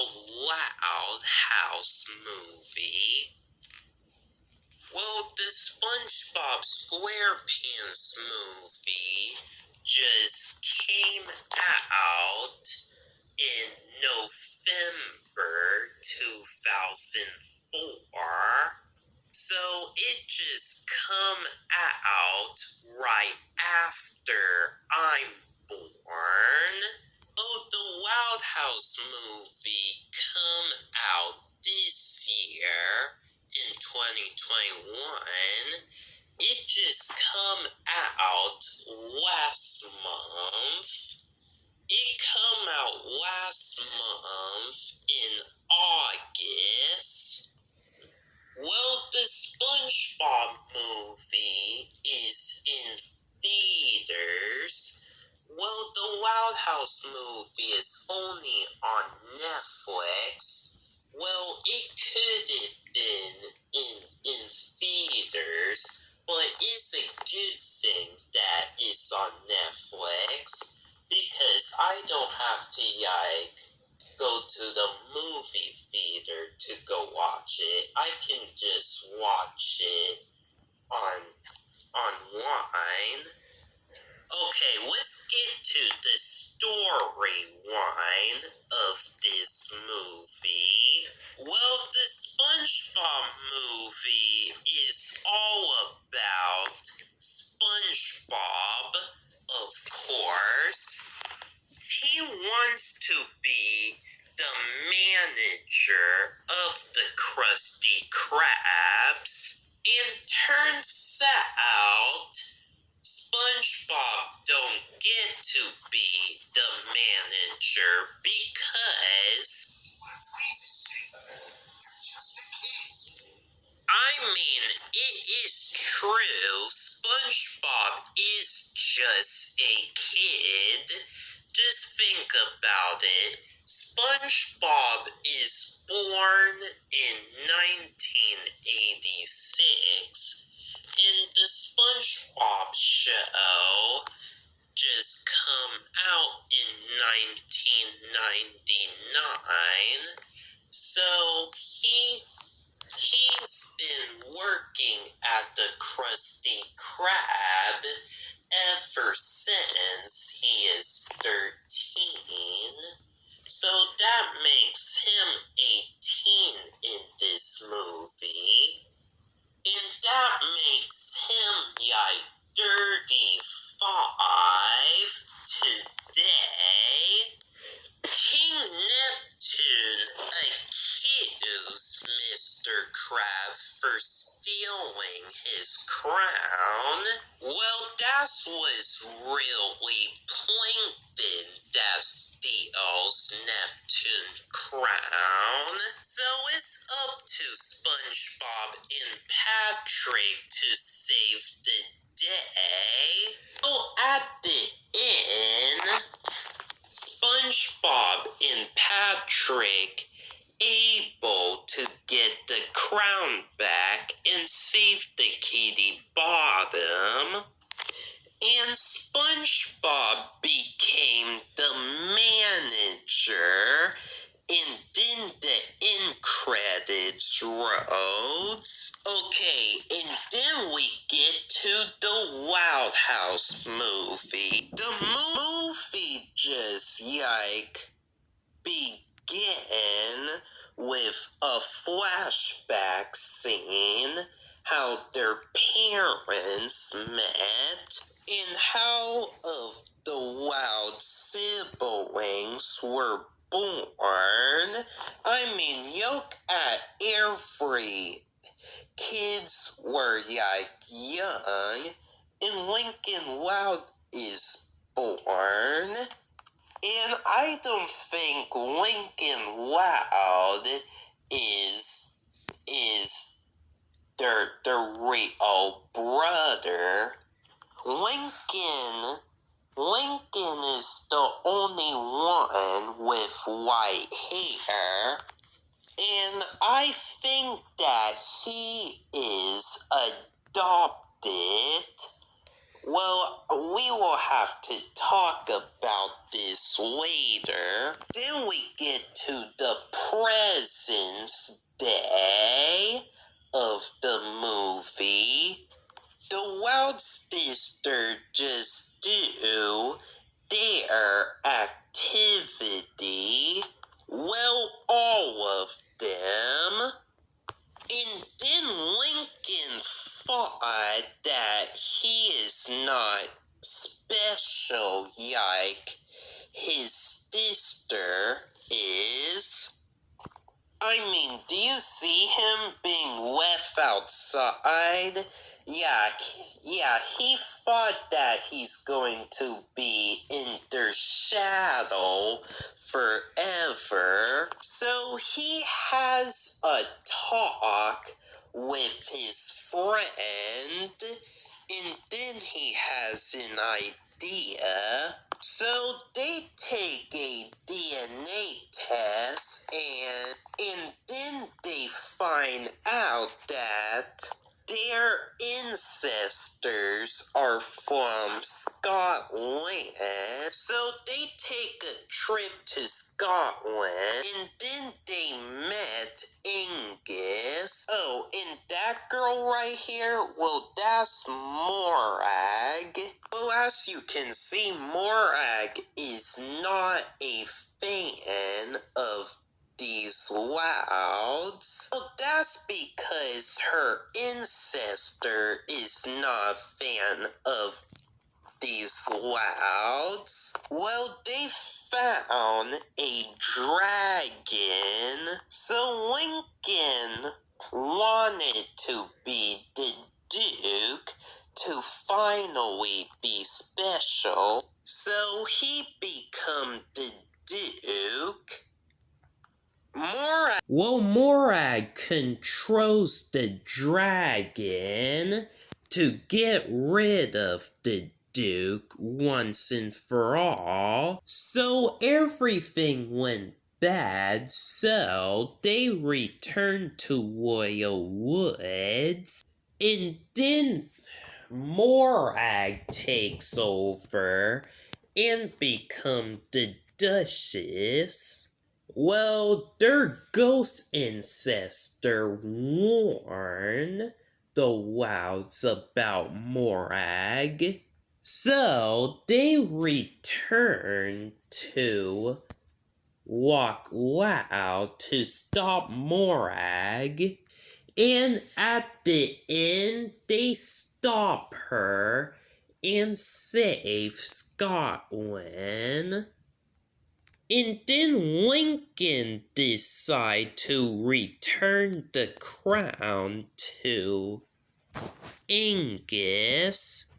Loud House movie? Well, the SpongeBob SquarePants movie just came out in November 2004. So it just come out right after I'm born. Oh, the Wild House movie come out this year in 2021. It just come out last month. It come out last month in August. Well, the SpongeBob movie is in theaters. Well, the Wild House movie is only on Netflix. Well, it could have been in theaters, but it's a good thing that it's on Netflix because I don't have to go to the movie theater to go watch it. I can just watch it online. Okay, let's get to the storyline of this movie. Well, the SpongeBob movie is all about SpongeBob, of course. He wants to be the manager of the Krusty Krabs, and turns out SpongeBob don't get to be the manager because it is true, SpongeBob is just a kid. Just think about it. SpongeBob is born in 1986, and the SpongeBob show just come out in 1999. So he's been working at the Krusty Krab ever since he is 13. So that makes him 18 in this movie. And that makes him 35 today. King Neptune accused Mr. Krab for stealing his crown. Well, that was really Plankton that steals Neptune's crown. So it's up to SpongeBob and Patrick to save the day. Oh, at the end, SpongeBob and Patrick able to get the crown back and save the Kitty Bottom. And SpongeBob became the manager, and then the end credits rolls. Okay, and then we get to the Wild House movie. The movie just begin with a flashback scene, how their parents met, and how of the wild siblings were born. Look at every kids were young, and Lincoln Loud is born. And I don't think Lincoln Loud is their real brother. Lincoln is the only one with white hair, and I think that he is adopted. Well, we will have to talk about this later. Then we get to the President's Day of the movie, the Wild Sister just do their activity. Well, all of them. And then Lincoln thought that he is not special like his sister is. I mean, do you see him being left outside? Yeah, he thought that he's going to be in their shadow forever. So he has a talk with his friend, and then he has an idea. So they take a DNA test, and then they find out that their ancestors are from Scotland. So they take a trip to Scotland, and then they met Angus. Oh, and that girl right here, well, that's Morag. Well, as you can see, Morag is not a fan of these Louds. Well, that's because her ancestor is not a fan of these Louds. Well, they found a dragon, so Lincoln wanted to be the Duke to finally be special, so he become the Duke. Morag controls the dragon to get rid of the Duke once and for all. So everything went bad, so they returned to Royal Woods, and then Morag takes over and become the Duchess. Well, their ghost ancestor warned the Louds about Morag, so they returned to Loch Loud to stop Morag, and at the end, they stop her and save Scotland. And then Lincoln decided to return the crown to Angus.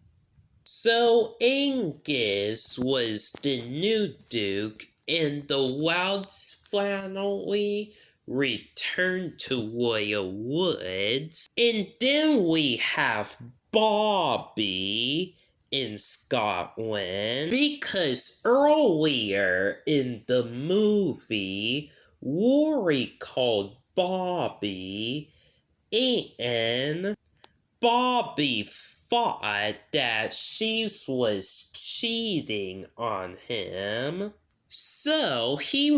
So Angus was the new Duke, and the Louds finally returned to Royal Woods. And then we have Bobby in Scotland, because earlier in the movie, Rory called Bobby, and Bobby thought that she was cheating on him. So he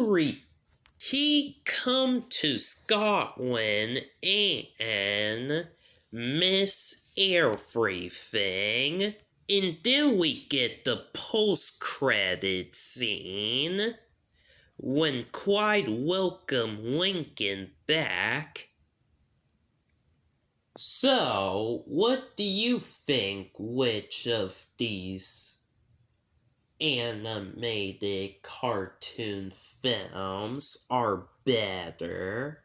come to Scotland and miss everything. And then we get the post-credit scene when Clyde welcomed Lincoln back. So, what do you think, which of these animated cartoon films are better?